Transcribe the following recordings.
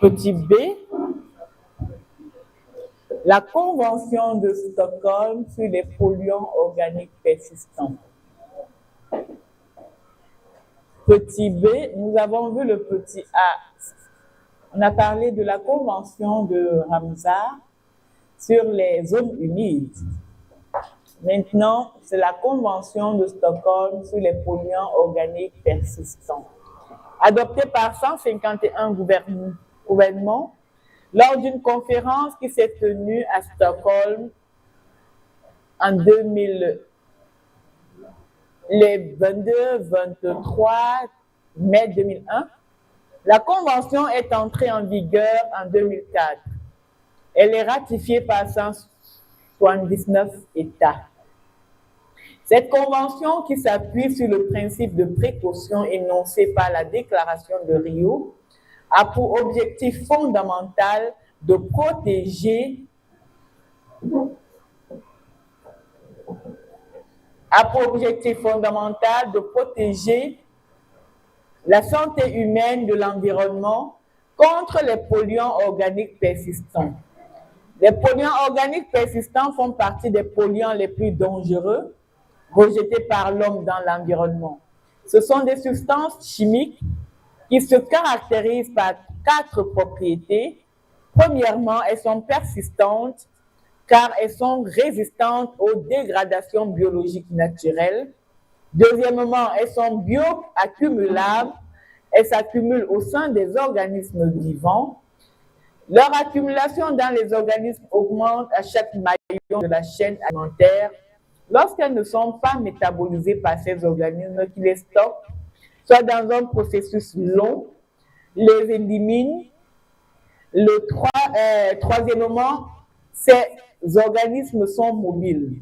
Petit B, la Convention de Stockholm sur les polluants organiques persistants. Petit B, nous avons vu le petit A. On a parlé de la Convention de Ramsar sur les zones humides. Maintenant, c'est la Convention de Stockholm sur les polluants organiques persistants. Adoptée par 151 gouvernements lors d'une conférence qui s'est tenue à Stockholm en 2000, les 22-23 mai 2001. La Convention est entrée en vigueur en 2004. Elle est ratifiée par 179 États. Cette convention, qui s'appuie sur le principe de précaution énoncé par la Déclaration de Rio, a pour objectif fondamental de protéger la santé humaine de l'environnement contre les polluants organiques persistants. Les polluants organiques persistants font partie des polluants les plus dangereux rejetés par l'homme dans l'environnement. Ce sont des substances chimiques qui se caractérisent par 4 propriétés. Premièrement, elles sont persistantes car elles sont résistantes aux dégradations biologiques naturelles. Deuxièmement, elles sont bioaccumulables. Elles s'accumulent au sein des organismes vivants. Leur accumulation dans les organismes augmente à chaque maillon de la chaîne alimentaire lorsqu'elles ne sont pas métabolisées par ces organismes qui les stockent, soit dans un processus long, les éliminent. Troisièmement, ces organismes sont mobiles.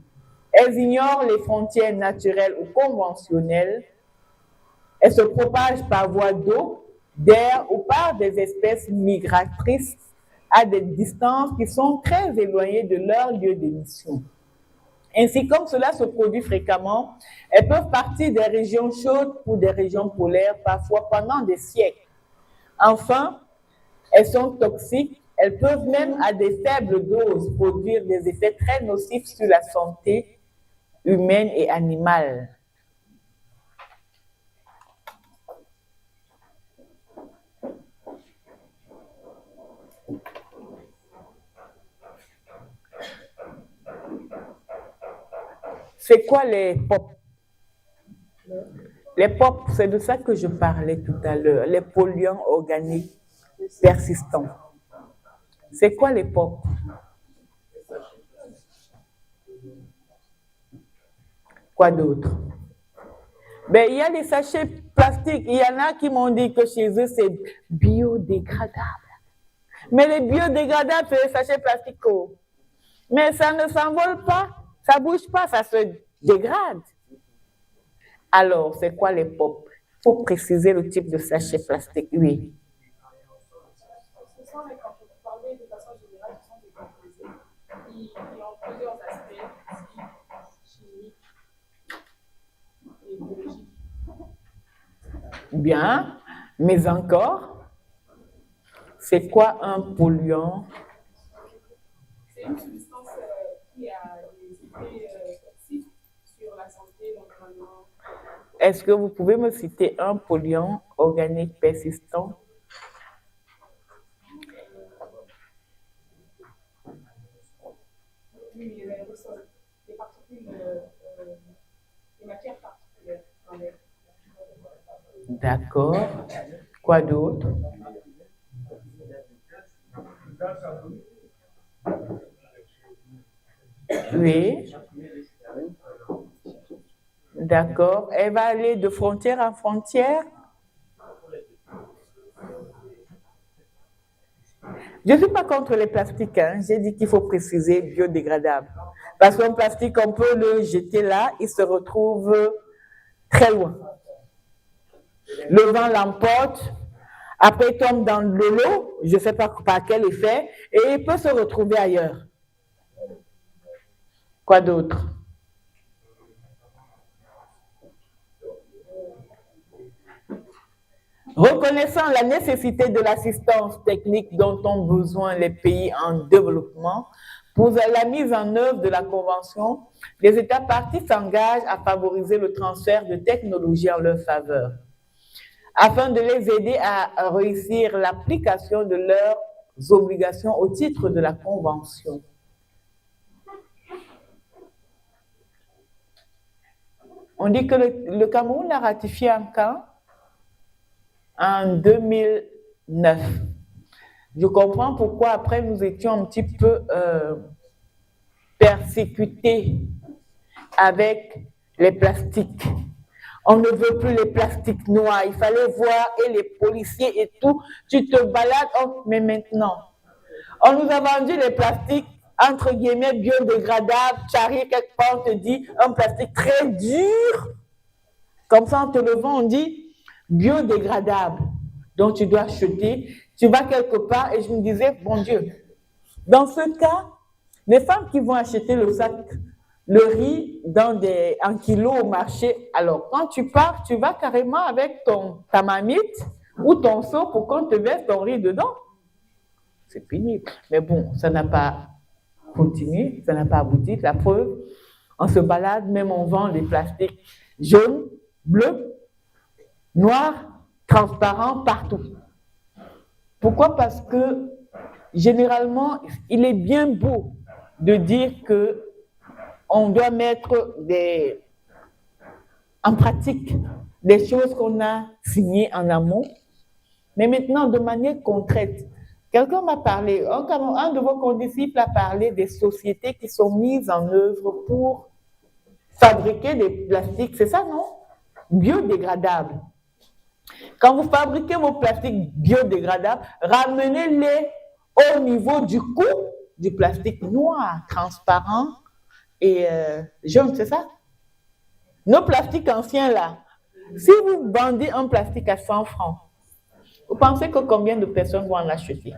Elles ignorent les frontières naturelles ou conventionnelles. Elles se propagent par voie d'eau, d'air ou par des espèces migratrices à des distances qui sont très éloignées de leur lieu d'émission. Ainsi, comme cela se produit fréquemment, elles peuvent partir des régions chaudes pour des régions polaires, parfois pendant des siècles. Enfin, elles sont toxiques. Elles peuvent même, à des faibles doses, produire des effets très nocifs sur la santé humaine et animale. C'est quoi les POP? Les POP, c'est de ça que je parlais tout à l'heure, les polluants organiques persistants. C'est quoi les POP? Quoi d'autre? Ben, il y a les sachets plastiques. Il y en a qui m'ont dit que chez eux, c'est biodégradable. Mais les biodégradables, c'est les sachets plastiques. Mais ça ne s'envole pas, ça ne bouge pas, ça se dégrade. Alors, c'est quoi les POP? Il faut préciser le type de sachet plastique, oui. Ce sont les composés, vous parlez de façon générale, ce sont des composés qui ont plusieurs aspects chimiques et biologiques. Bien, mais encore, c'est quoi un polluant? C'est une substance qui a des effets toxiques sur la santé, l'environnement. est-ce que vous pouvez me citer un polluant organique persistant? Oui, les aérosols, les particules, les matières particulières dans l'air. D'accord. Quoi d'autre? Oui. D'accord. Elle va aller de frontière en frontière? Je ne suis pas contre les plastiques, hein. J'ai dit qu'il faut préciser biodégradable. Parce qu'un plastique, on peut le jeter là, il se retrouve très loin. Le vent l'emporte, après il tombe dans de l'eau, je ne sais pas par quel effet, et il peut se retrouver ailleurs. Quoi d'autre? Reconnaissant la nécessité de l'assistance technique dont ont besoin les pays en développement, pour la mise en œuvre de la Convention, les États parties s'engagent à favoriser le transfert de technologies en leur faveur, afin de les aider à réussir l'application de leurs obligations au titre de la Convention. On dit que le Cameroun l'a ratifié en quand? En 2009. Je comprends pourquoi après nous étions un petit peu persécutés avec les plastiques. On ne veut plus les plastiques noirs. Il fallait voir, et les policiers et tout, tu te balades, oh, mais maintenant, on nous a vendu les plastiques entre guillemets biodégradables, tu arrives quelque part, on te dit un plastique très dur. Comme ça, en te levant, on dit biodégradable. Donc, tu dois acheter. Tu vas quelque part et je me disais, bon Dieu, dans ce cas, les femmes qui vont acheter le sac, le riz en kilo au marché, alors quand tu pars, tu vas carrément avec ta marmite ou ton seau pour qu'on te verse ton riz dedans. C'est pénible. Mais bon, ça n'a pas continué, ça n'a pas abouti. La preuve, on se balade, même on vend des plastiques jaunes, bleus, noirs, transparents, partout. Pourquoi? Parce que généralement, il est bien beau de dire que on doit mettre en pratique des choses qu'on a signées en amont, mais maintenant de manière concrète. Quelqu'un m'a parlé, un de vos condisciples a parlé des sociétés qui sont mises en œuvre pour fabriquer des plastiques, c'est ça, non? Biodégradables. Quand vous fabriquez vos plastiques biodégradables, ramenez-les au niveau du coût du plastique noir, transparent et jaune, c'est ça? Nos plastiques anciens là, si vous vendez un plastique à 100 francs, vous pensez que combien de personnes vont en acheter?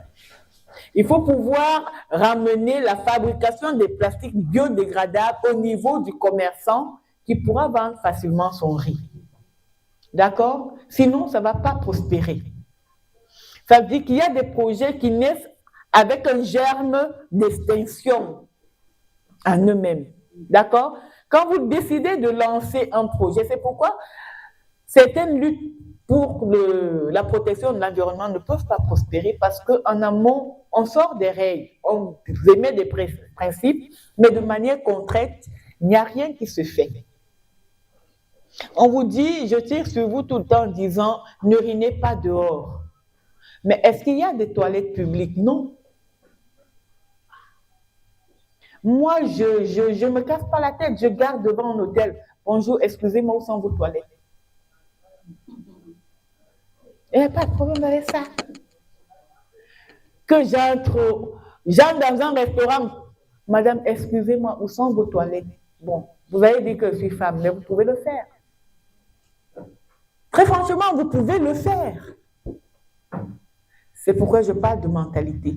Il faut pouvoir ramener la fabrication des plastiques biodégradables au niveau du commerçant qui pourra vendre facilement son riz. D'accord? Sinon, ça ne va pas prospérer. Ça veut dire qu'il y a des projets qui naissent avec un germe d'extinction en eux-mêmes. D'accord? Quand vous décidez de lancer un projet, c'est pourquoi certaines luttes pour la protection de l'environnement ne peuvent pas prospérer parce qu'en amont, on sort des règles, on émet des principes, mais de manière concrète, il n'y a rien qui se fait. On vous dit, je tire sur vous tout le temps en disant, n'urinez pas dehors. Mais est-ce qu'il y a des toilettes publiques? Non. Moi, je ne me casse pas la tête, je garde devant un hôtel. Bonjour, excusez-moi, où sont vos toilettes? Il n'y a pas de problème avec ça. Que j'entre dans un restaurant, madame, excusez-moi, où sont vos toilettes? Bon, vous avez dit que je suis femme, mais vous pouvez le faire. Très franchement, vous pouvez le faire. C'est pourquoi je parle de mentalité.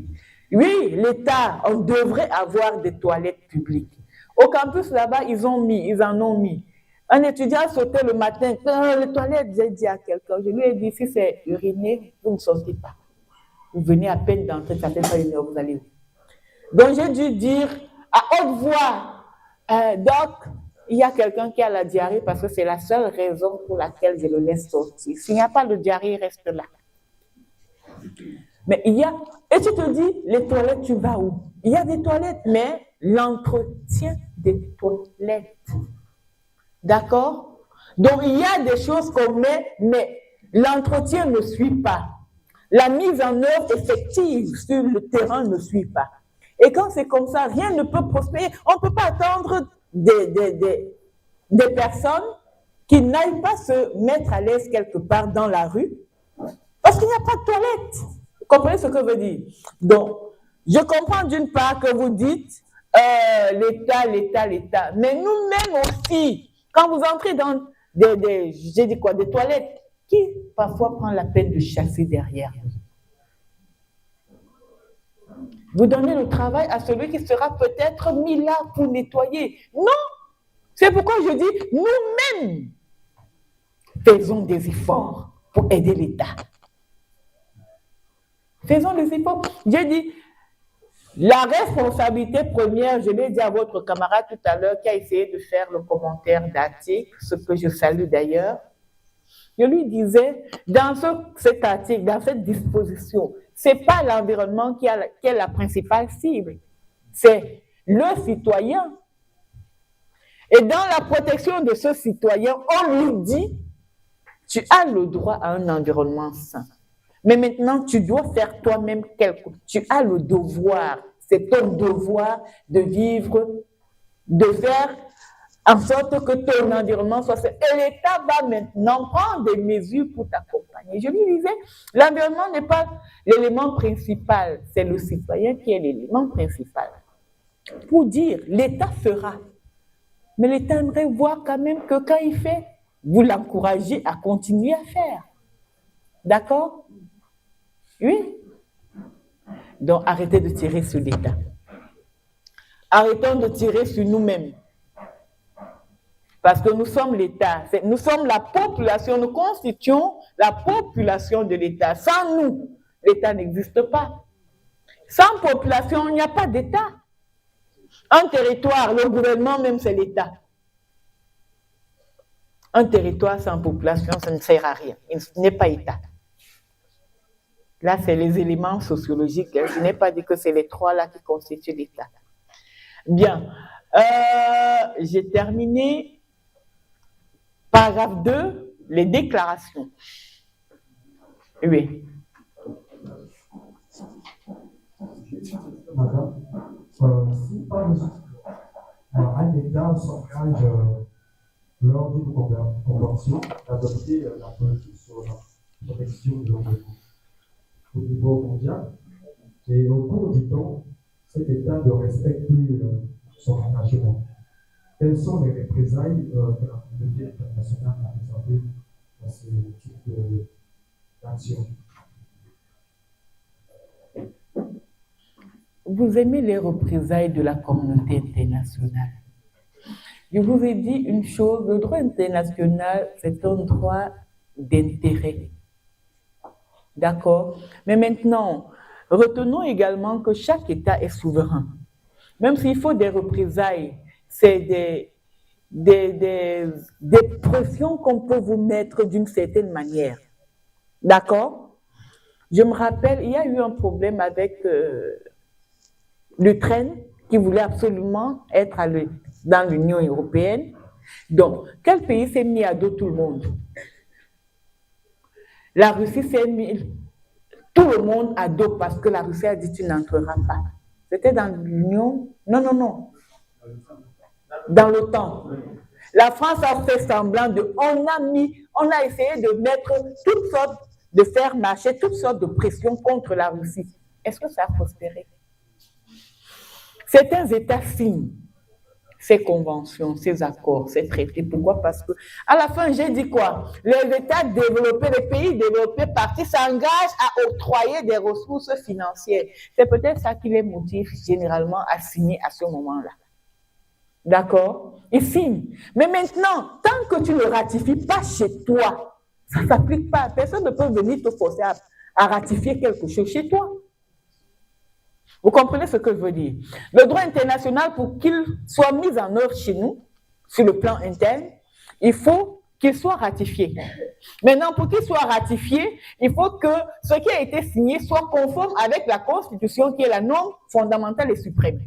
Oui, l'État, on devrait avoir des toilettes publiques. Au campus là-bas, ils en ont mis. Un étudiant sautait le matin, les toilettes, j'ai dit à quelqu'un, je lui ai dit, si c'est uriné, vous ne sortez pas. Vous venez à peine d'entrer, ça fait pas une heure, vous allez où? Donc j'ai dû dire à haute voix, Doc, il y a quelqu'un qui a la diarrhée parce que c'est la seule raison pour laquelle je le laisse sortir. S'il n'y a pas de diarrhée, il reste là. Mais il y a, et tu te dis, les toilettes, tu vas où? Il y a des toilettes, mais l'entretien des toilettes. D'accord? Donc, il y a des choses qu'on met, mais l'entretien ne suit pas. La mise en œuvre effective sur le terrain ne suit pas. Et quand c'est comme ça, rien ne peut prospérer. On ne peut pas attendre des personnes qui n'aillent pas se mettre à l'aise quelque part dans la rue parce qu'il n'y a pas de toilette. Vous comprenez ce que je veux dire? Donc, je comprends d'une part que vous dites l'État. Mais nous-mêmes aussi, quand vous entrez dans des toilettes, qui parfois prend la peine de chasser derrière vous? Vous donnez le travail à celui qui sera peut-être mis là pour nettoyer. Non! C'est pourquoi je dis, nous-mêmes, faisons des efforts pour aider l'État. Faisons des efforts. J'ai dit, la responsabilité première, je l'ai dit à votre camarade tout à l'heure qui a essayé de faire le commentaire d'article, ce que je salue d'ailleurs. Je lui disais, dans cet article, dans cette disposition, ce n'est pas l'environnement qui est la principale cible, c'est le citoyen. Et dans la protection de ce citoyen, on lui dit, tu as le droit à un environnement sain. Mais maintenant, tu dois faire toi-même quelque chose. Tu as le devoir, c'est ton devoir de vivre, de faire en sorte que ton environnement soit sain. Et l'État va maintenant prendre des mesures pour t'accompagner. Je lui disais, l'environnement n'est pas l'élément principal, c'est le citoyen qui est l'élément principal. Pour dire, l'État fera. Mais l'État aimerait voir quand même que quand il fait, vous l'encouragez à continuer à faire. D'accord? Oui? Donc, arrêtez de tirer sur l'État. Arrêtons de tirer sur nous-mêmes. Parce que nous sommes l'État. Nous sommes la population, nous constituons la population de l'État. Sans nous, l'État n'existe pas. Sans population, il n'y a pas d'État. Un territoire, le gouvernement même, c'est l'État. Un territoire sans population, ça ne sert à rien. Il n'est pas État. Là, c'est les éléments sociologiques. Je n'ai pas dit que c'est les trois là qui constituent l'État. Bien. J'ai terminé. Paragraphe 2, les déclarations. Oui. Madame, si par exemple, un État s'engage lors d'une convention d'adopter la politique sur la protection de l'environnement au niveau mondial, et au cours du temps, cet État ne respecte plus son engagement. Quelles sont les représailles que la communauté internationale a réservées dans ce type d'action? Vous aimez les représailles de la communauté internationale. Je vous ai dit une chose, le droit international, c'est un droit d'intérêt. D'accord? Mais maintenant, retenons également que chaque État est souverain. Même s'il faut des représailles, c'est des pressions qu'on peut vous mettre d'une certaine manière. D'accord? Je me rappelle, il y a eu un problème avec l'Ukraine qui voulait absolument être dans l'Union européenne. Donc, quel pays s'est mis à dos tout le monde? La Russie s'est mis tout le monde à dos parce que la Russie a dit tu n'entreras pas. C'était dans l'Union? Non. Dans l'OTAN. La France a fait semblant on a essayé de mettre toutes sortes, de faire marcher toutes sortes de pressions contre la Russie. Est-ce que ça a prospéré? Certains États signent ces conventions, ces accords, ces traités. Pourquoi? Parce que, à la fin, j'ai dit quoi? Les États développés, les pays développés partis s'engagent à octroyer des ressources financières. C'est peut-être ça qui les motive généralement à signer à ce moment-là. D'accord? Ils signent. Mais maintenant, tant que tu ne ratifies pas chez toi, ça ne s'applique pas. Personne ne peut venir te forcer à ratifier quelque chose chez toi. Vous comprenez ce que je veux dire? Le droit international, pour qu'il soit mis en œuvre chez nous, sur le plan interne, il faut qu'il soit ratifié. Maintenant, pour qu'il soit ratifié, il faut que ce qui a été signé soit conforme avec la Constitution, qui est la norme fondamentale et suprême.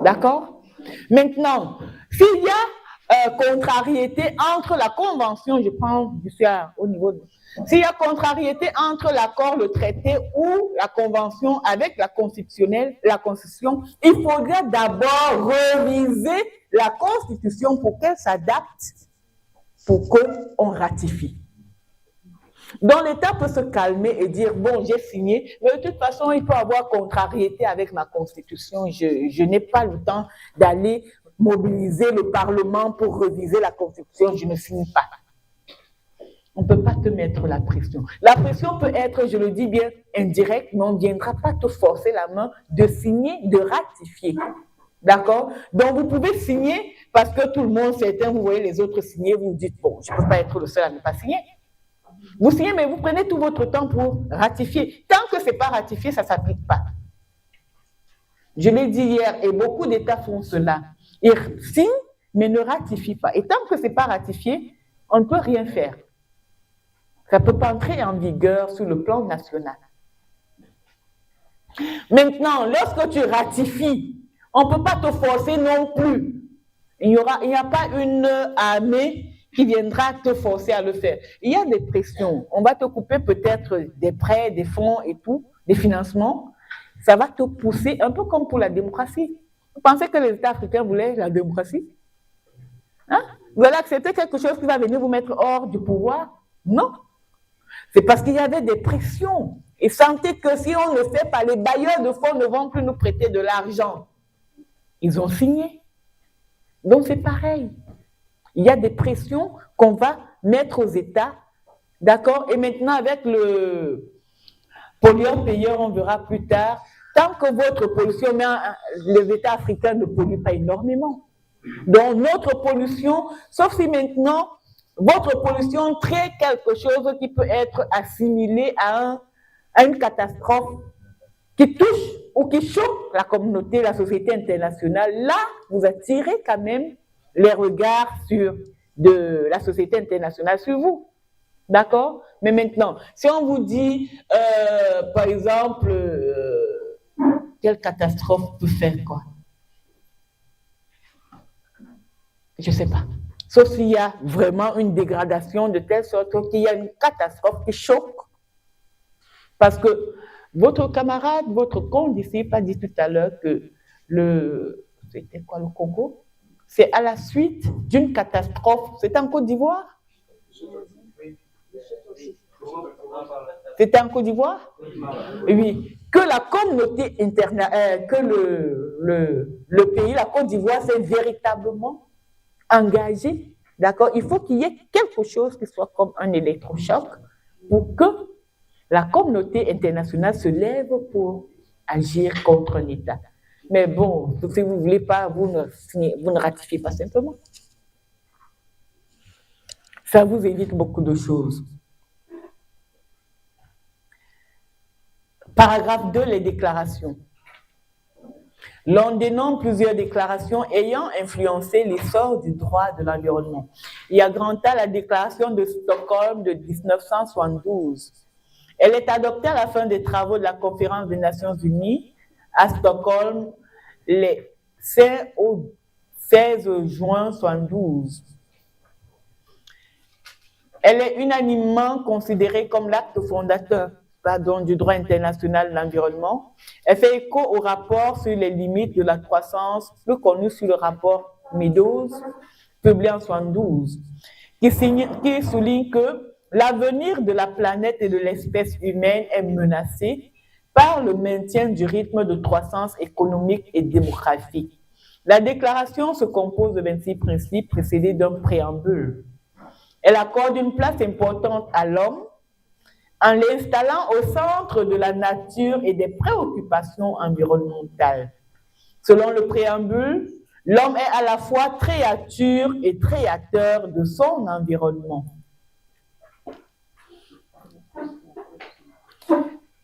D'accord? Maintenant, s'il y a contrariété entre la Convention, je prends au niveau de... S'il y a contrariété entre l'accord, le traité ou la Convention avec la Constitution, il faudra d'abord réviser la Constitution pour qu'elle s'adapte, pour qu'on ratifie. Donc, l'État peut se calmer et dire, bon, j'ai signé, mais de toute façon, il peut y avoir contrariété avec ma Constitution. Je n'ai pas le temps d'aller mobiliser le Parlement pour réviser la Constitution, je ne signe pas. On ne peut pas te mettre la pression. La pression peut être, je le dis bien, indirecte, mais on ne viendra pas te forcer la main de signer, de ratifier. D'accord? Donc, vous pouvez signer parce que tout le monde, certains, vous voyez les autres signer, vous vous dites, bon, je ne peux pas être le seul à ne pas signer. Vous signez, mais vous prenez tout votre temps pour ratifier. Tant que ce n'est pas ratifié, ça ne s'applique pas. Je l'ai dit hier, et beaucoup d'États font cela. Ils signent, mais ne ratifient pas. Et tant que ce n'est pas ratifié, on ne peut rien faire. Ça ne peut pas entrer en vigueur sur le plan national. Maintenant, lorsque tu ratifies, on ne peut pas te forcer non plus. Il n'y a pas une armée qui viendra te forcer à le faire. Il y a des pressions. On va te couper peut-être des prêts, des fonds et tout, des financements. Ça va te pousser, un peu comme pour la démocratie. Vous pensez que les États africains voulaient la démocratie? Hein? Vous allez accepter quelque chose qui va venir vous mettre hors du pouvoir? Non. C'est parce qu'il y avait des pressions. Ils sentaient que si on ne le fait pas, les bailleurs de fonds ne vont plus nous prêter de l'argent. Ils ont signé. Donc c'est pareil. Il y a des pressions qu'on va mettre aux États. D'accord? Et maintenant, avec le pollueur-payeur, on verra plus tard. Tant que votre pollution, mais les États africains ne polluent pas énormément. Donc notre pollution, sauf si maintenant, votre pollution crée quelque chose qui peut être assimilé à une catastrophe qui touche ou qui choque la communauté, la société internationale. Là, vous attirez quand même les regards de la société internationale sur vous. D'accord? Mais maintenant, si on vous dit, par exemple, quelle catastrophe peut faire quoi? Je ne sais pas. Sauf s'il y a vraiment une dégradation de telle sorte qu'il y a une catastrophe qui choque. Parce que votre camarade, votre condisciple a dit tout à l'heure que c'était quoi le Congo? C'est à la suite d'une catastrophe. C'était en Côte d'Ivoire? C'était en Côte d'Ivoire? Oui. Que la communauté internationale, que le pays, la Côte d'Ivoire, s'est véritablement engagé. D'accord? Il faut qu'il y ait quelque chose qui soit comme un électrochoc pour que la communauté internationale se lève pour agir contre un État. Mais bon, si vous ne voulez pas, vous ne ratifiez pas simplement. Ça vous évite beaucoup de choses. Paragraphe 2, les déclarations. L'on dénomme plusieurs déclarations ayant influencé l'essor du droit de l'environnement. Il y a grand A, la déclaration de Stockholm de 1972. Elle est adoptée à la fin des travaux de la Conférence des Nations Unies à Stockholm les 5 au 16 juin 1972. Elle est unanimement considérée comme l'acte fondateur du droit international de l'environnement. Elle fait écho au rapport sur les limites de la croissance, plus connu sous le rapport Meadows, publié en 1972, qui souligne que l'avenir de la planète et de l'espèce humaine est menacé par le maintien du rythme de croissance économique et démographique. La déclaration se compose de 26 principes précédés d'un préambule. Elle accorde une place importante à l'homme en l'installant au centre de la nature et des préoccupations environnementales. Selon le préambule, l'homme est à la fois créature et créateur de son environnement.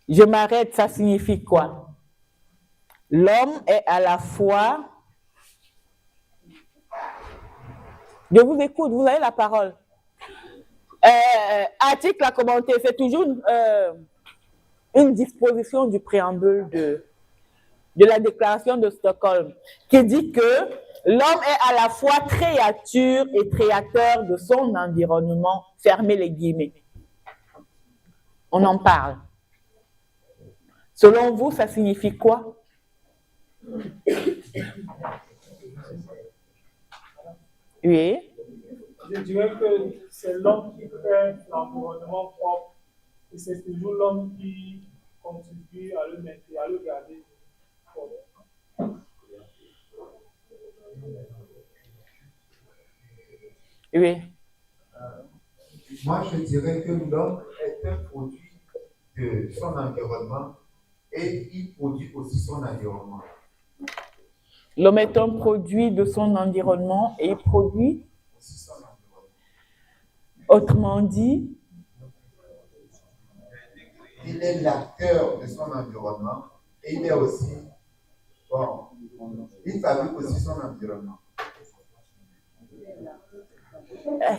Je m'arrête, ça signifie quoi? L'homme est à la fois Je vous écoute, vous avez la parole. Article à commenter, c'est toujours une disposition du préambule de la déclaration de Stockholm qui dit que l'homme est à la fois créature et créateur de son environnement, fermez les guillemets. On en parle. Selon vous, ça signifie quoi? Oui. Je dirais que c'est l'homme qui crée l'environnement propre et c'est toujours l'homme qui contribue à le maintenir, à le garder propre. Oui. Moi, je dirais que l'homme est un produit de son environnement et il produit aussi son environnement. L'homme est un produit de son environnement et il produit Aussi son environnement. Autrement dit, Il est l'acteur de son environnement et il est aussi, bon, il fabrique aussi son environnement.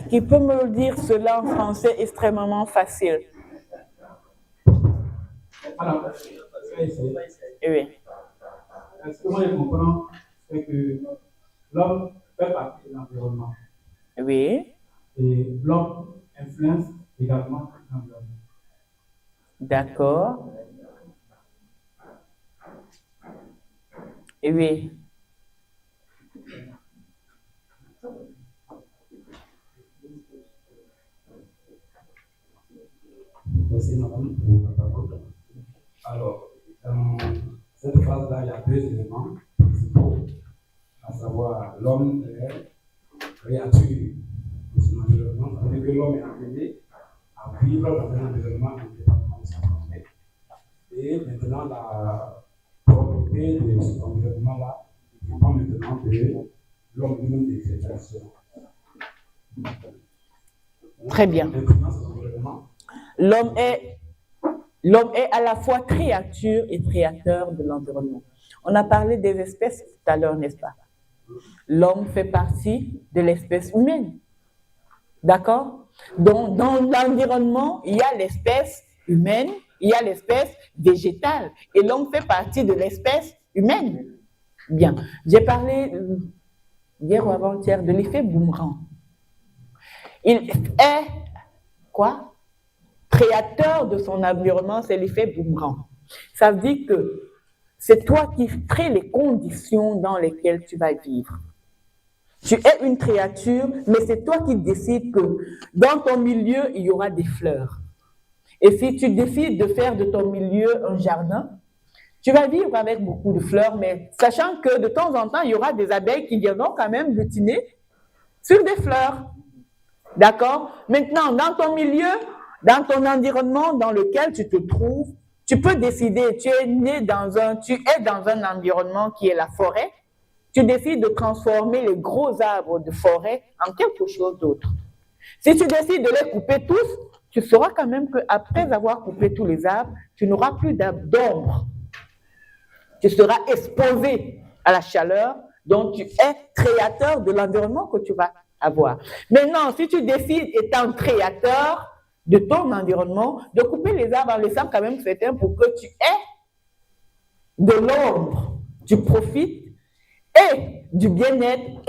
qui peut me dire cela en français extrêmement facile? Alors, Oui. ce que moi je comprends, c'est que l'homme fait partie de l'environnement Oui. et l'homme influence également l'environnement. D'accord. Oui. Merci madame pour la parole. Alors, dans cette phase-là, il y a deux éléments principaux, à savoir l'homme est créature de son environnement, c'est-à-dire que l'homme est appelé à vivre dans un environnement indépendamment de sa volonté. Et maintenant, la propriété de cet environnement-là dépend maintenant de l'homme lui-même et de ses actions. Très bien. L'influence de l'environnement. L'homme est à la fois créature et créateur de l'environnement. On a parlé des espèces tout à l'heure, n'est-ce pas? L'homme fait partie de l'espèce humaine. D'accord? Donc, dans l'environnement, il y a l'espèce humaine, il y a l'espèce végétale. Et l'homme fait partie de l'espèce humaine. Bien. J'ai parlé hier ou avant-hier de l'effet boomerang. Il est quoi? Créateur de son environnement, c'est l'effet boomerang. Ça veut dire que c'est toi qui crées les conditions dans lesquelles tu vas vivre. Tu es une créature, mais c'est toi qui décides que dans ton milieu, il y aura des fleurs. Et si tu décides de faire de ton milieu un jardin, tu vas vivre avec beaucoup de fleurs, mais sachant que de temps en temps, il y aura des abeilles qui viendront quand même butiner sur des fleurs. D'accord? Maintenant, dans ton milieu, dans ton environnement dans lequel tu te trouves, tu peux décider, tu es dans un environnement qui est la forêt, tu décides de transformer les gros arbres de forêt en quelque chose d'autre. Si tu décides de les couper tous, tu sauras quand même qu'après avoir coupé tous les arbres, tu n'auras plus d'ombre. Tu seras exposé à la chaleur, donc tu es créateur de l'environnement que tu vas avoir. Maintenant, si tu décides, étant créateur de ton environnement, de couper les arbres en laissant quand même certains pour que tu aies de l'ombre, tu profites et du bien-être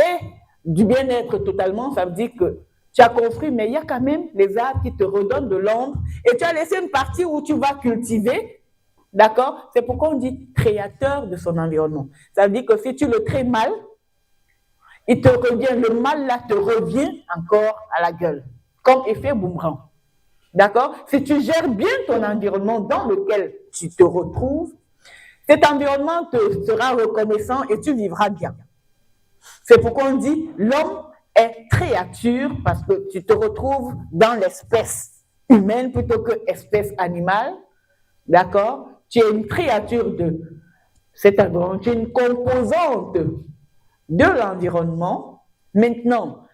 totalement, ça veut dire que tu as construit, mais il y a quand même les arbres qui te redonnent de l'ombre et tu as laissé une partie où tu vas cultiver, d'accord? C'est pourquoi on dit créateur de son environnement. Ça veut dire que si tu le crées mal, il te revient, le mal là te revient encore à la gueule, comme effet boomerang. D'accord? Si tu gères bien ton environnement dans lequel tu te retrouves, cet environnement te sera reconnaissant et tu vivras bien. C'est pourquoi on dit l'homme est créature parce que tu te retrouves dans l'espèce humaine plutôt que espèce animale. D'accord? Tu es une créature de cet environnement, tu es une composante de l'environnement. Maintenant,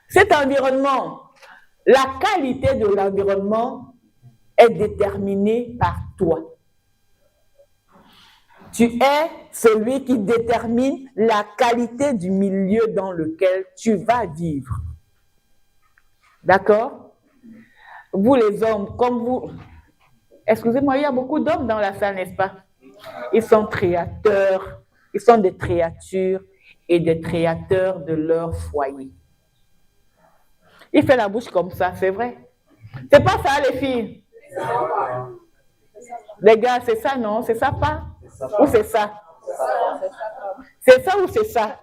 cet environnement, la qualité de l'environnement est déterminée par toi. Tu es celui qui détermine la qualité du milieu dans lequel tu vas vivre. D'accord? Vous les hommes, comme vous... Excusez-moi, il y a beaucoup d'hommes dans la salle, n'est-ce pas? Ils sont créateurs, ils sont des créatures et des créateurs de leur foyer. Il fait la bouche comme ça, c'est vrai. C'est pas ça, les filles. Les gars, c'est ça, non? C'est ça pas? Ou c'est ça? C'est ça ou c'est ça?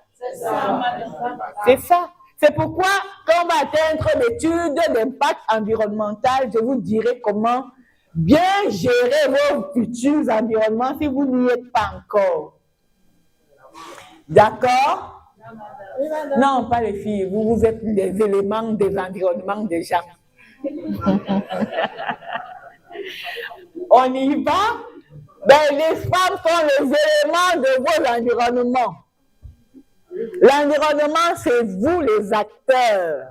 C'est ça. C'est pourquoi, quand on va atteindre l'étude d'impact environnemental, je vous dirai comment bien gérer vos futurs environnements si vous n'y êtes pas encore. D'accord? Non, pas les filles. Vous êtes des éléments des environnements des gens. On y va? Ben, les femmes sont les éléments de vos environnements. L'environnement, c'est vous les acteurs.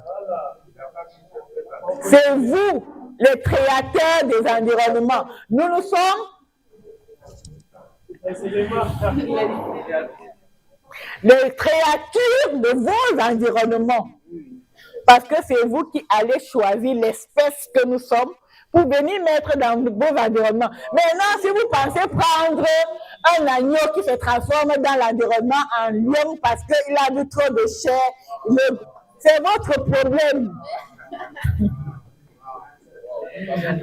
C'est vous les créateurs des environnements. Nous sommes les créatures de vos environnements. Parce que c'est vous qui allez choisir l'espèce que nous sommes pour venir mettre dans vos environnements. Maintenant, si vous pensez prendre un agneau qui se transforme dans l'environnement en lion parce qu'il a vu trop de chair, c'est votre problème.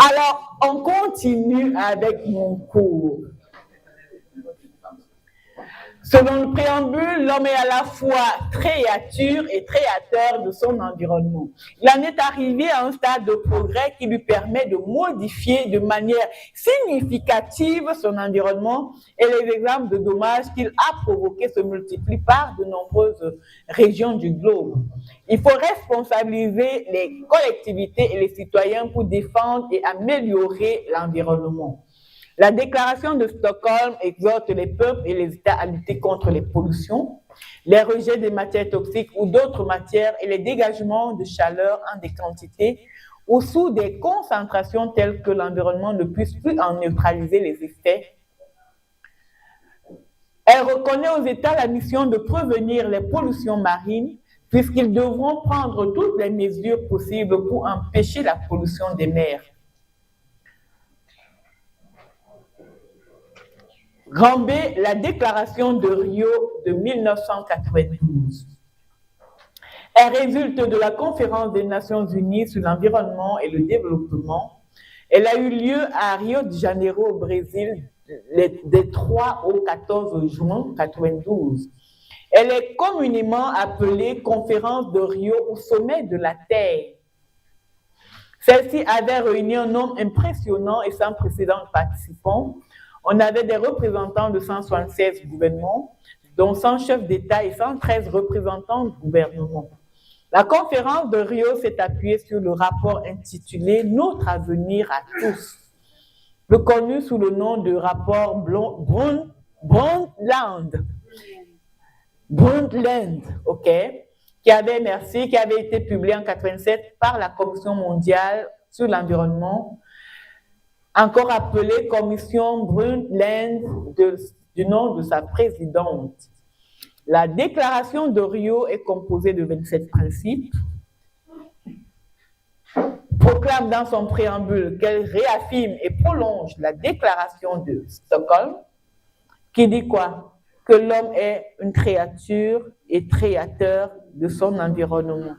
Alors, on continue avec mon cours. Selon le préambule, l'homme est à la fois créature et créateur de son environnement. Il en est arrivé à un stade de progrès qui lui permet de modifier de manière significative son environnement et les exemples de dommages qu'il a provoqués se multiplient par de nombreuses régions du globe. Il faut responsabiliser les collectivités et les citoyens pour défendre et améliorer l'environnement. La déclaration de Stockholm exhorte les peuples et les États à lutter contre les pollutions, les rejets des matières toxiques ou d'autres matières et les dégagements de chaleur en des quantités ou sous des concentrations telles que l'environnement ne puisse plus en neutraliser les effets. Elle reconnaît aux États la mission de prévenir les pollutions marines puisqu'ils devront prendre toutes les mesures possibles pour empêcher la pollution des mers. Rambé, la déclaration de Rio de 1992. Elle résulte de la conférence des Nations Unies sur l'environnement et le développement. Elle a eu lieu à Rio de Janeiro au Brésil des 3 au 14 juin 1992. Elle est communément appelée conférence de Rio au sommet de la Terre. Celle-ci avait réuni un nombre impressionnant et sans précédent de participants. On avait des représentants de 176 gouvernements, dont 100 chefs d'État et 113 représentants de gouvernement. La conférence de Rio s'est appuyée sur le rapport intitulé « Notre avenir à tous », plus connu sous le nom de rapport Brundtland, ok, qui avait été publié en 1987 par la Commission mondiale sur l'environnement, encore appelée Commission Brundtland du nom de sa présidente. La déclaration de Rio est composée de 27 principes, proclame dans son préambule qu'elle réaffirme et prolonge la déclaration de Stockholm, qui dit quoi? Que l'homme est une créature et créateur de son environnement.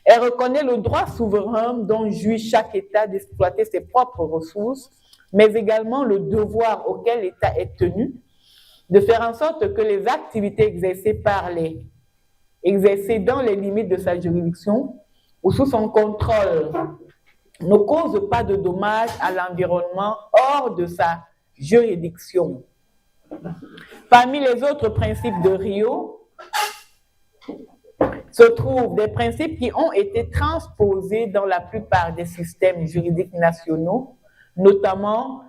Elle reconnaît le droit souverain dont jouit chaque État d'exploiter ses propres ressources, mais également le devoir auquel l'État est tenu de faire en sorte que les activités exercées dans les limites de sa juridiction ou sous son contrôle ne causent pas de dommages à l'environnement hors de sa juridiction. Parmi les autres principes de Rio se trouvent des principes qui ont été transposés dans la plupart des systèmes juridiques nationaux, notamment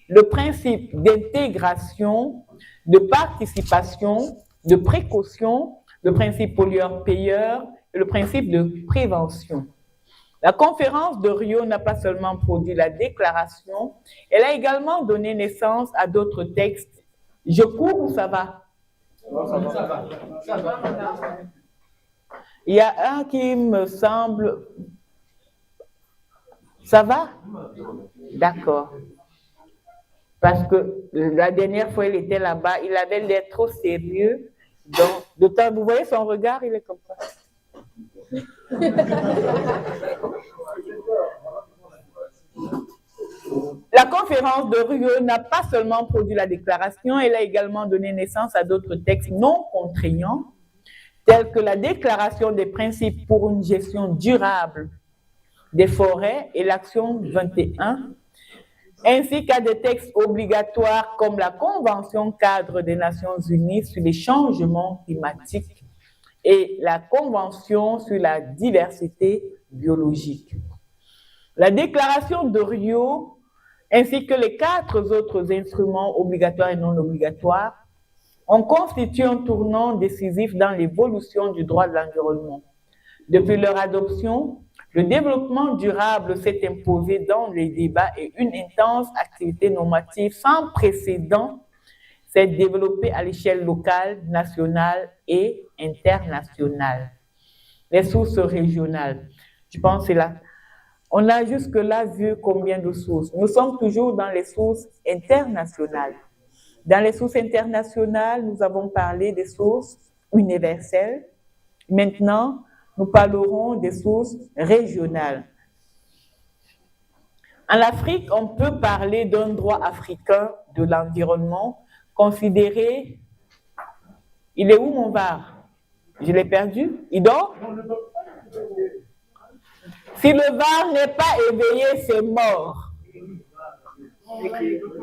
le principe d'intégration, de participation, de précaution, le principe pollueur-payeur et le principe de prévention. La conférence de Rio n'a pas seulement produit la déclaration, elle a également donné naissance à d'autres textes. Je cours ou ça va? Il y a un qui me semble Ça va? D'accord. Parce que la dernière fois, il était là-bas, il avait l'air trop sérieux. Donc, de temps, vous voyez son regard, il est comme ça. La conférence de Rio n'a pas seulement produit la déclaration, elle a également donné naissance à d'autres textes non contraignants, tels que la Déclaration des principes pour une gestion durable des forêts et l'Action 21, ainsi qu'à des textes obligatoires comme la Convention cadre des Nations Unies sur les changements climatiques et la Convention sur la diversité biologique. La Déclaration de Rio, ainsi que les 4 autres instruments obligatoires et non obligatoires, ont constitué un tournant décisif dans l'évolution du droit de l'environnement. Depuis leur adoption, le développement durable s'est imposé dans les débats et une intense activité normative sans précédent s'est développée à l'échelle locale, nationale et internationale. Les sources régionales, je pense que c'est là. On a jusque-là vu combien de sources. Nous sommes toujours dans les sources internationales. Dans les sources internationales, nous avons parlé des sources universelles. Maintenant, nous parlerons des sources régionales. En Afrique, on peut parler d'un droit africain de l'environnement considéré... Il est où mon VAR? Je l'ai perdu? Il dort? Si le VAR n'est pas éveillé, c'est mort.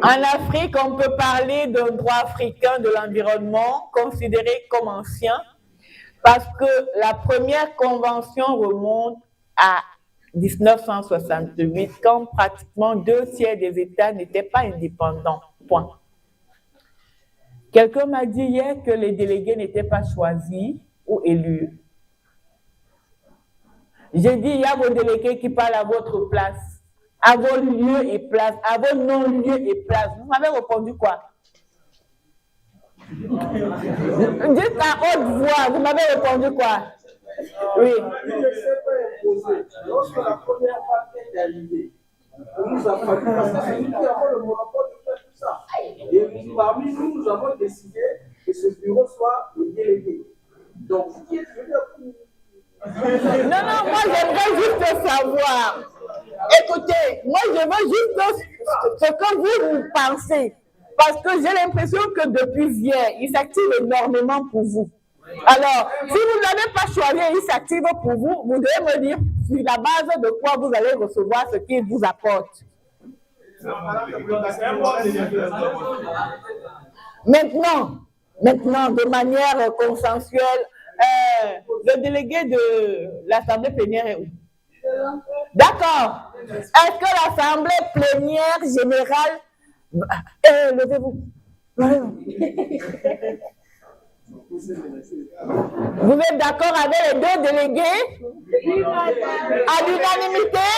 En Afrique, on peut parler d'un droit africain de l'environnement considéré comme ancien parce que la première convention remonte à 1968, quand pratiquement 2/3 des États n'étaient pas indépendants. Point. Quelqu'un m'a dit hier que les délégués n'étaient pas choisis ou élus. J'ai dit, il y a vos délégués qui parlent à votre place, à vos lieux et places, à vos non-lieux et places. Vous m'avez répondu quoi? Dites à haute voix, vous m'avez répondu quoi? Oui. Il ne s'est pas imposé. Lorsque la première vague est arrivée, on nous a fallu, parce que c'est nous qui avons le monopole de faire tout ça. Et parmi nous, nous avons décidé que ce bureau soit le délégué. Donc, ce qui est venu Non, moi j'aimerais juste savoir. Écoutez, moi je veux juste ce que vous pensez. Parce que j'ai l'impression que depuis hier, il s'active énormément pour vous. Alors, si vous ne l'avez pas choisi et il s'active pour vous, vous devez me dire sur la base de quoi vous allez recevoir ce qu'il vous apporte. Maintenant, de manière consensuelle, le délégué de l'Assemblée plénière est où? D'accord. Est-ce que l'Assemblée plénière générale... levez-vous. Vous êtes d'accord avec les 2 délégués? À l'unanimité?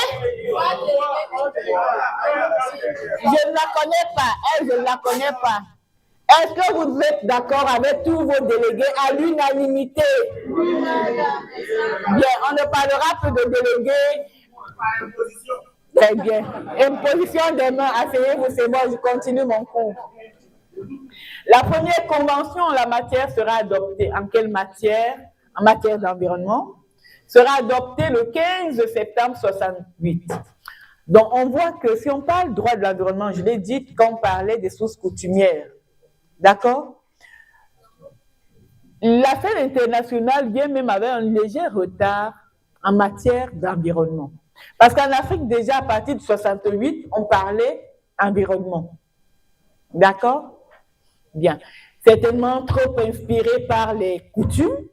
Je ne la connais pas. Elle, je ne la connais pas. Est-ce que vous êtes d'accord avec tous vos délégués à l'unanimité? Bien, on ne parlera plus de délégués. Très bien. Imposition des mains. Asseyez-vous, c'est bon, je continue mon cours. La première convention en la matière sera adoptée. En quelle matière? En matière d'environnement. Sera adoptée le 15 septembre 1968. Donc, on voit que si on parle droit de l'environnement, je l'ai dit quand on parlait des sources coutumières. D'accord? La scène internationale vient même avec un léger retard en matière d'environnement. Parce qu'en Afrique, déjà, à partir de 1968, on parlait environnement. D'accord? Bien. Certainement trop inspiré par les coutumes,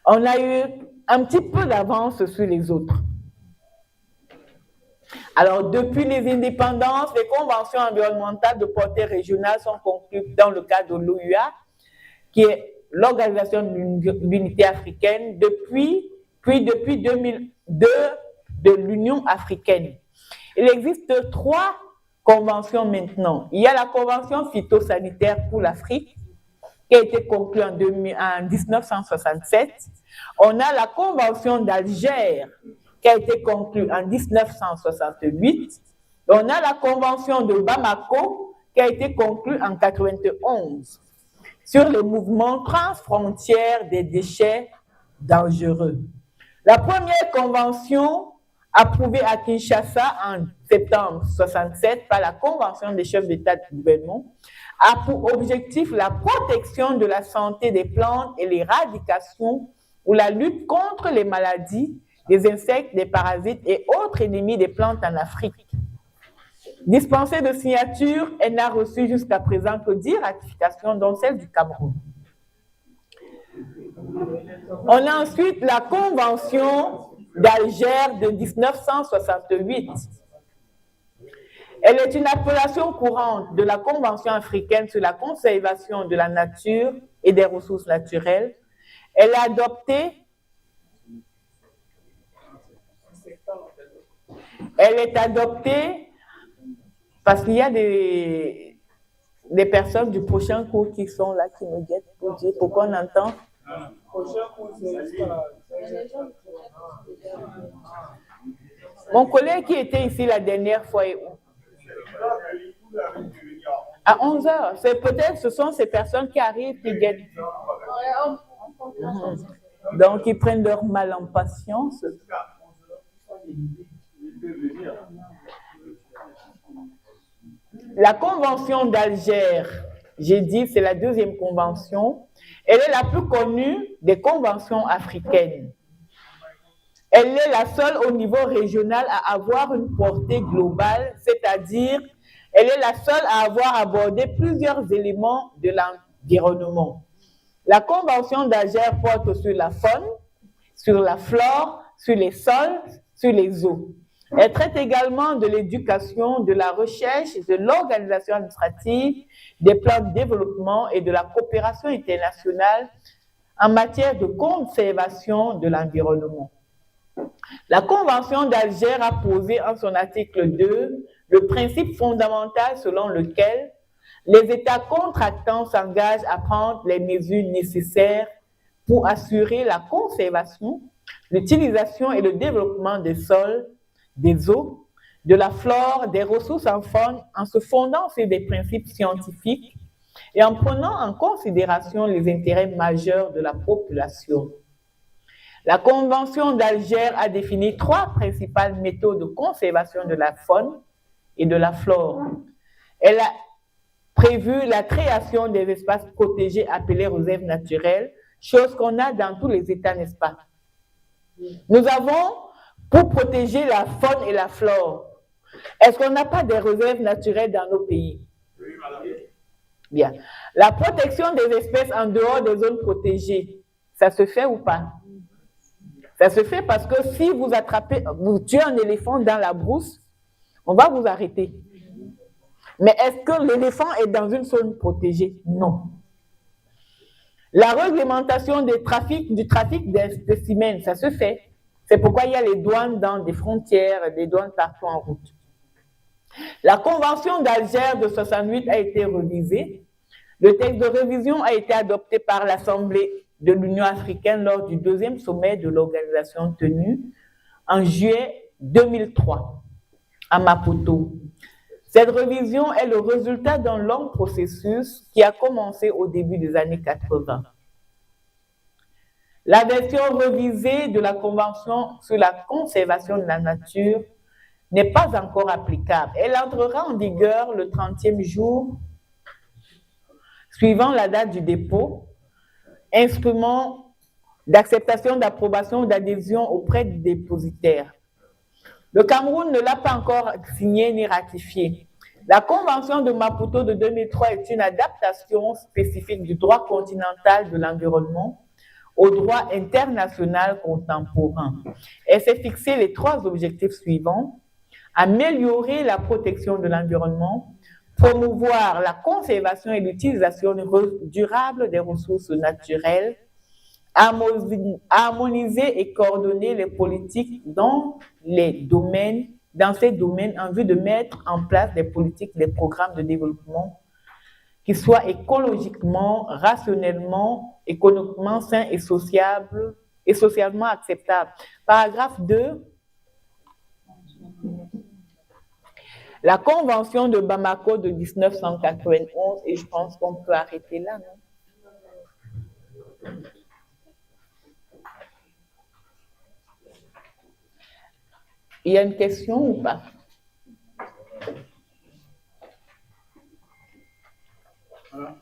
on a eu un petit peu d'avance sur les autres. Alors, depuis les indépendances, les conventions environnementales de portée régionale sont conclues dans le cadre de l'OUA, qui est l'Organisation de l'Unité africaine, depuis 2002 de l'Union africaine. Il existe 3 conventions maintenant. Il y a la Convention phytosanitaire pour l'Afrique, qui a été conclue en 1967. On a la Convention d'Alger, qui a été conclue en 1968. On a la Convention de Bamako qui a été conclue en 1991 sur les mouvements transfrontières des déchets dangereux. La première convention approuvée à Kinshasa en septembre 1967 par la Convention des chefs d'État et de gouvernement a pour objectif la protection de la santé des plantes et l'éradication ou la lutte contre les maladies, des insectes, des parasites et autres ennemis des plantes en Afrique. Dispensée de signature, elle n'a reçu jusqu'à présent que 10 ratifications, dont celle du Cameroun. On a ensuite la Convention d'Alger de 1968. Elle est une appellation courante de la Convention africaine sur la conservation de la nature et des ressources naturelles. Elle est adoptée parce qu'il y a des personnes du prochain cours qui sont là, qui me guettent pour dire pourquoi on entend. Mon collègue qui était ici la dernière fois est où? À 11h. C'est peut-être ce sont ces personnes qui arrivent qui guettent. Donc ils prennent leur mal en patience. La Convention d'Alger, j'ai dit, c'est la deuxième convention. Elle est la plus connue des conventions africaines. Elle est la seule au niveau régional à avoir une portée globale, c'est-à-dire elle est la seule à avoir abordé plusieurs éléments de l'environnement. La Convention d'Alger porte sur la faune, sur la flore, sur les sols, sur les eaux. Elle traite également de l'éducation, de la recherche, de l'organisation administrative, des plans de développement et de la coopération internationale en matière de conservation de l'environnement. La Convention d'Alger a posé en son article 2 le principe fondamental selon lequel les États contractants s'engagent à prendre les mesures nécessaires pour assurer la conservation, l'utilisation et le développement des sols, des eaux, de la flore, des ressources en faune, en se fondant sur des principes scientifiques et en prenant en considération les intérêts majeurs de la population. La Convention d'Alger a défini 3 principales méthodes de conservation de la faune et de la flore. Elle a prévu la création des espaces protégés appelés réserves naturelles, chose qu'on a dans tous les États, n'est-ce pas? Nous avons, pour protéger la faune et la flore, est-ce qu'on n'a pas des réserves naturelles dans nos pays? Bien. La protection des espèces en dehors des zones protégées, ça se fait ou pas? Ça se fait parce que si vous tuez un éléphant dans la brousse, on va vous arrêter. Mais est-ce que l'éléphant est dans une zone protégée? Non. La réglementation du trafic des spécimens, ça se fait. C'est pourquoi il y a les douanes dans des frontières, des douanes partout en route. La Convention d'Alger de 1968 a été révisée. Le texte de révision a été adopté par l'Assemblée de l'Union africaine lors du 2e sommet de l'organisation tenu en juillet 2003 à Maputo. Cette révision est le résultat d'un long processus qui a commencé au début des années 80. La version révisée de la Convention sur la conservation de la nature n'est pas encore applicable. Elle entrera en vigueur le 30e jour suivant la date du dépôt, instrument d'acceptation, d'approbation ou d'adhésion auprès du dépositaire. Le Cameroun ne l'a pas encore signé ni ratifié. La Convention de Maputo de 2003 est une adaptation spécifique du droit continental de l'environnement au droit international contemporain. Elle s'est fixé les 3 objectifs suivants: améliorer la protection de l'environnement, promouvoir la conservation et l'utilisation durable des ressources naturelles, harmoniser et coordonner les politiques dans ces domaines en vue de mettre en place des politiques, des programmes de développement qui soient écologiquement, rationnellement, économiquement sains et socialement acceptables. Paragraphe 2 la Convention de Bamako de 1991 et je pense qu'on peut arrêter là, non? Il y a une question ou pas? Voilà.